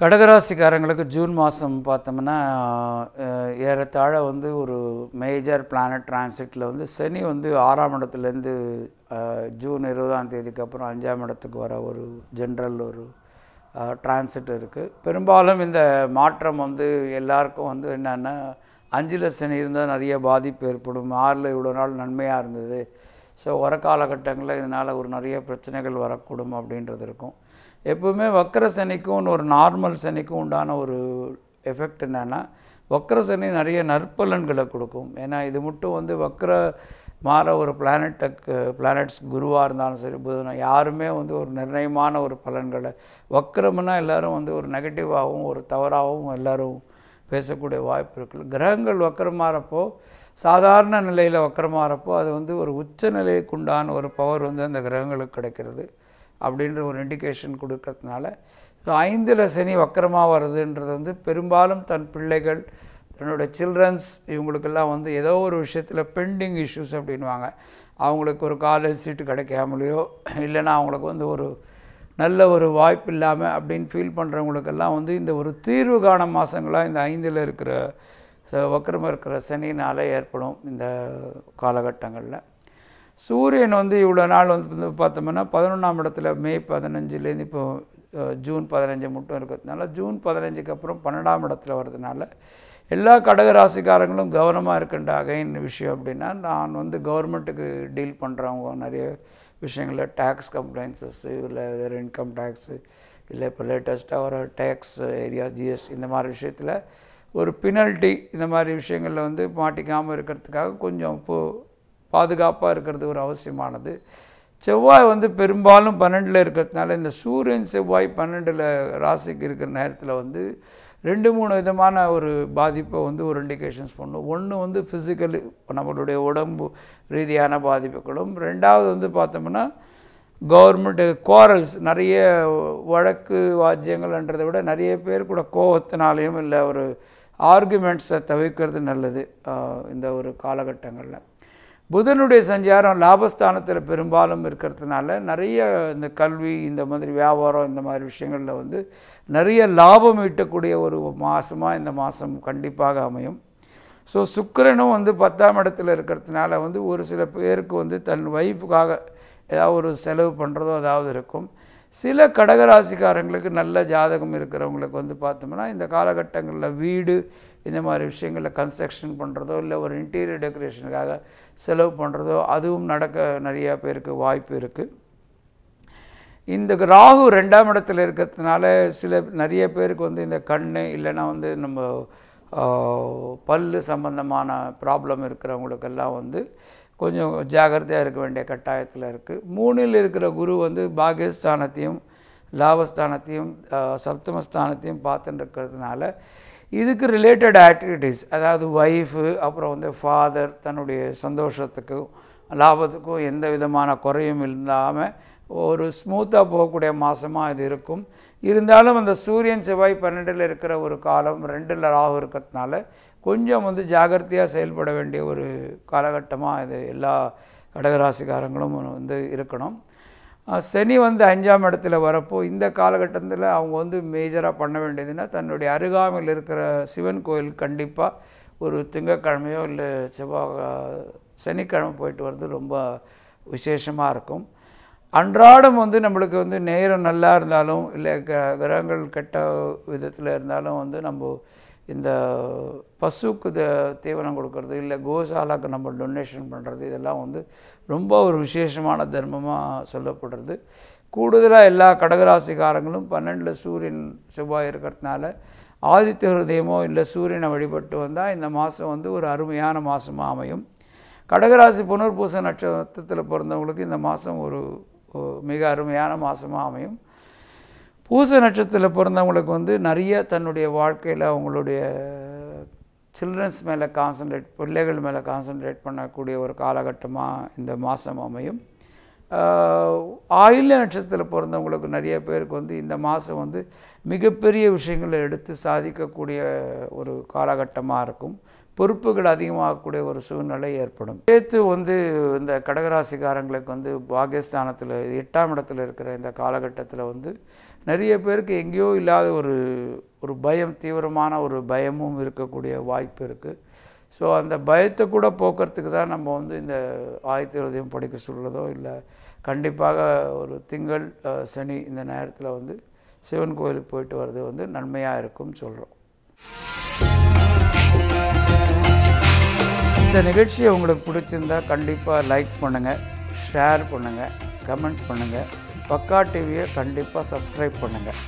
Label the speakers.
Speaker 1: கடகராசிக்காரங்களுக்கு June மாதம் பார்த்தோம்னா ஏறத்தாழ வந்து ஒரு மேஜர் பிளானட் டிரான்சிட்டில் வந்து சனி வந்து 6ஆம் இடத்துலேருந்து ஜூன் 20ஆம் தேதிக்கு அப்புறம் 5ஆம் இடத்துக்கு வர ஒரு ஜென்ரல் ஒரு டிரான்சிட் இருக்குது. பெரும்பாலும் இந்த மாற்றம் வந்து எல்லாருக்கும் வந்து என்னென்னா 5ல் சனி இருந்தால் நிறைய பாதிப்பு ஏற்படும், 6ல் இவ்வளோ நாள் நன்மையாக இருந்தது, ஸோ வர காலகட்டங்களில் இதனால் ஒரு நிறைய பிரச்சனைகள் வரக்கூடும் அப்படின்றது இருக்கும். எப்போவுமே வக்கர சனிக்கும் ஒரு நார்மல் சனிக்கும் உண்டான ஒரு எஃபெக்ட் என்னென்னா, வக்கர சனி நிறைய நற்பலன்களை கொடுக்கும். ஏன்னா இது மட்டும் வந்து வக்கர மாற ஒரு பிளானட்ஸ் குருவாக இருந்தாலும் சரி, புதன், யாருமே வந்து ஒரு நிர்ணயமான ஒரு பலன்களை, வக்கரம்னா எல்லோரும் வந்து ஒரு நெகட்டிவாகவும் ஒரு தவறாகவும் எல்லோரும் பேசக்கூடிய வாய்ப்பு இருக்குது. கிரகங்கள் வக்கரமாகறப்போ, சாதாரண நிலையில் வக்கரமாகறப்போ அது வந்து ஒரு உச்ச நிலைக்கு உண்டான ஒரு பவர் வந்து அந்த கிரகங்களுக்கு கிடைக்கிறது அப்படின்ற ஒரு இண்டிகேஷன் கொடுக்கறதுனால, 5ல் சனி வக்கரமாக வருதுன்றது வந்து பெரும்பாலும் தன் பிள்ளைகள், தன்னுடைய சில்ட்ரன்ஸ், இவங்களுக்கெல்லாம் வந்து ஏதோ ஒரு விஷயத்தில் பெண்டிங் இஷ்யூஸ் அப்படின்வாங்க. அவங்களுக்கு ஒரு காலேஜ் சீட்டு கிடைக்காமலையோ, இல்லைன்னா அவங்களுக்கு வந்து ஒரு நல்ல ஒரு வாய்ப்பு இல்லாமல் அப்படின்னு ஃபீல் பண்ணுறவங்களுக்கெல்லாம் வந்து இந்த ஒரு தீர்வு காண மாதங்களாக இந்த 5ல் இருக்கிற வக்கரமாக இருக்கிற சனினால் ஏற்படும். இந்த காலகட்டங்களில் சூரியன் வந்து இவ்வளோ நாள் வந்து பார்த்தோம்னா 11ஆம் இடத்துல மே 15லேருந்து இப்போ ஜூன் 15 மட்டும் இருக்கிறதுனால, ஜூன் 15க்கு அப்புறம் 12ஆம் இடத்துல வர்றதுனால எல்லா கடகராசிக்காரங்களும் கவனமாக இருக்கின்ற அகைன் விஷயம் அப்படின்னா, நான் வந்து கவர்மெண்ட்டுக்கு டீல் பண்ணுறவங்க நிறைய விஷயங்களில் டேக்ஸ் கம்ப்ளைண்ட்ஸஸ்ஸு, இல்லை வேறு இன்கம் டேக்ஸு, இல்லை இப்போ லேட்டஸ்ட்டாக வர டேக்ஸ் ஏரியா ஜிஎஸ்டி, இந்த மாதிரி விஷயத்தில் ஒரு பினல்ட்டி, இந்த மாதிரி விஷயங்களில் வந்து மாட்டிக்காமல் இருக்கிறதுக்காக கொஞ்சம் பாதுகாப்பாக இருக்கிறது ஒரு அவசியமானது. செவ்வாய் வந்து பெரும்பாலும் 12ல் இருக்கிறதுனால, இந்த சூரியன் செவ்வாய் 12ல் ராசிக்கு இருக்கிற நேரத்தில் வந்து 2-3 விதமான ஒரு பாதிப்பை வந்து ஒரு இண்டிகேஷன்ஸ் பண்ணும். ஒன்று வந்து ஃபிசிக்கலி நம்மளுடைய உடம்பு ரீதியான பாதிப்புகளும், ரெண்டாவது வந்து பார்த்தோம்னா கவர்மெண்ட்டு குவாரல்ஸ், நிறைய வழக்கு வாஜ்யங்கள்ன்றதை விட நிறைய பேர் கூட கோவத்தினாலையும் இல்லை ஒரு ஆர்குமெண்ட்ஸை தவிர்க்கிறது நல்லது இந்த ஒரு காலகட்டங்களில். புதனுடைய சஞ்சாரம் லாபஸ்தானத்தில் பெரும்பாலும் இருக்கிறதுனால நிறைய இந்த கல்வி, இந்த மாதிரி வியாபாரம், இந்த மாதிரி விஷயங்களில் வந்து நிறைய லாபம் ஈட்டக்கூடிய ஒரு மாதமாக இந்த மாதம் கண்டிப்பாக அமையும். ஸோ சுக்கிரனும் வந்து 10ஆம் இடத்துல இருக்கிறதுனால வந்து ஒரு சில பேருக்கு வந்து தன் வைஃபுக்காக ஏதாவது ஒரு செலவு பண்ணுறதோ ஏதாவது இருக்கும். சில கடகராசிக்காரங்களுக்கு நல்ல ஜாதகம் இருக்கிறவங்களுக்கு வந்து பார்த்தோம்னா இந்த காலகட்டங்களில் வீடு, இந்த மாதிரி விஷயங்களில் கன்ஸ்ட்ரக்ஷன் பண்ணுறதோ, இல்லை ஒரு இன்டீரியர் டெக்கரேஷனுக்காக செலவு பண்ணுறதோ அதுவும் நடக்க நிறையா பேருக்கு வாய்ப்பு இருக்குது. இந்த ராகு 2ஆம் இடத்துல இருக்கிறதுனால நிறைய பேருக்கு வந்து இந்த கண், இல்லைன்னா வந்து நம்ம பல்லு சம்பந்தமான ப்ராப்ளம் இருக்கிறவங்களுக்கெல்லாம் வந்து கொஞ்சம் ஜாகிரதையாக இருக்க வேண்டிய கட்டாயத்தில் இருக்குது. 3ல் இருக்கிற குரு வந்து பாகியஸ்தானத்தையும் லாபஸ்தானத்தையும் சப்தமஸ்தானத்தையும் பார்த்துட்டு இருக்கிறதுனால இதுக்கு ரிலேட்டட் ஆக்டிவிட்டீஸ், அதாவது ஒய்ஃபு, அப்புறம் வந்து ஃபாதர், தன்னுடைய சந்தோஷத்துக்கும் லாபத்துக்கும் எந்த விதமான குறையும் இல்லாமல் ஒரு ஸ்மூத்தாக போகக்கூடிய மாதமாக இது இருக்கும். இருந்தாலும் அந்த சூரியன் செவ்வாய் 12ல் இருக்கிற ஒரு காலம், 2ல் ராகு இருக்கிறதுனால கொஞ்சம் வந்து ஜாகிரதையாக செயல்பட வேண்டிய ஒரு காலகட்டமாக இது எல்லா கடகராசிக்காரங்களும் வந்து இருக்கணும். சனி வந்து 5ஆம் இடத்துல வரப்போ இந்த காலகட்டத்தில் அவங்க வந்து மேஜராக பண்ண வேண்டியதுன்னா, தன்னுடைய அருகாமையில் இருக்கிற சிவன் கோயில் கண்டிப்பாக ஒரு திங்கட்கிழமையோ இல்லை சனிக்கிழமை போயிட்டு வர்றது ரொம்ப விசேஷமாக இருக்கும். அன்றாடம் வந்து நம்மளுக்கு வந்து நேரம் நல்லா இருந்தாலும், இல்லை கிரகங்கள் கெட்ட விதத்தில் இருந்தாலும் வந்து நம்ம இந்த பசுக்கு தீவனம் கொடுக்கறது, இல்லை கோசாலாக்கு நம்ம டொனேஷன் பண்ணுறது, இதெல்லாம் வந்து ரொம்ப ஒரு விசேஷமான தர்மமாக சொல்லப்படுறது. கூடுதலாக எல்லா கடகராசிக்காரங்களும் 12ல் சூரியன் செவ்வாய் இருக்கிறதுனால ஆதித்ய ஹிருதயமோ இல்லை சூரியனை வழிபட்டு வந்தால் இந்த மாதம் வந்து ஒரு அருமையான மாதமாக அமையும். கடகராசி புனர்பூச நட்சத்திரத்தில் பிறந்தவங்களுக்கு இந்த மாதம் ஒரு மிக அருமையான மாதமாக அமையும். பூச நட்சத்திரத்தில் பிறந்தவங்களுக்கு வந்து நிறைய தன்னுடைய வாழ்க்கையில் அவங்களுடைய சில்ட்ரன்ஸ் மேலே பிள்ளைகள் மேலே கான்சன்ட்ரேட் பண்ணக்கூடிய ஒரு காலகட்டமாக இந்த மாதம் அமையும். ஆயில்ய நட்சத்திரத்தில் பிறந்தவங்களுக்கு நிறைய பேருக்கு வந்து இந்த மாதம் வந்து மிகப்பெரிய விஷயங்களை எடுத்து சாதிக்கக்கூடிய ஒரு காலகட்டமாக இருக்கும். பொறுப்புகள் அதிகமாகக்கூடிய ஒரு சூழ்நிலை ஏற்படும். கேத்து வந்து இந்த கடகராசிக்காரங்களுக்கு வந்து பாகியஸ்தானத்தில் 8ஆம் இடத்துல இருக்கிற இந்த காலகட்டத்தில் வந்து நிறைய பேருக்கு எங்கேயோ இல்லாத ஒரு பயம், தீவிரமான ஒரு பயமும் இருக்கக்கூடிய வாய்ப்பு இருக்குது. ஸோ அந்த பயத்தை கூட போக்குறதுக்கு தான் நம்ம வந்து இந்த ஆதித்ய ஹிருதயம் படிக்க சொல்கிறதோ, இல்லை கண்டிப்பாக ஒரு திங்கள் சனி இந்த நேரத்தில் வந்து சிவன் கோயிலுக்கு போயிட்டு வர்றது வந்து நன்மையாக இருக்கும்னு சொல்கிறோம். இந்த நிகழ்ச்சியை உங்களுக்கு பிடிச்சிருந்தா கண்டிப்பாக லைக் பண்ணுங்கள், ஷேர் பண்ணுங்கள், கமெண்ட் பண்ணுங்கள். பக்கா டிவியை கண்டிப்பாக சப்ஸ்கிரைப் பண்ணுங்கள்.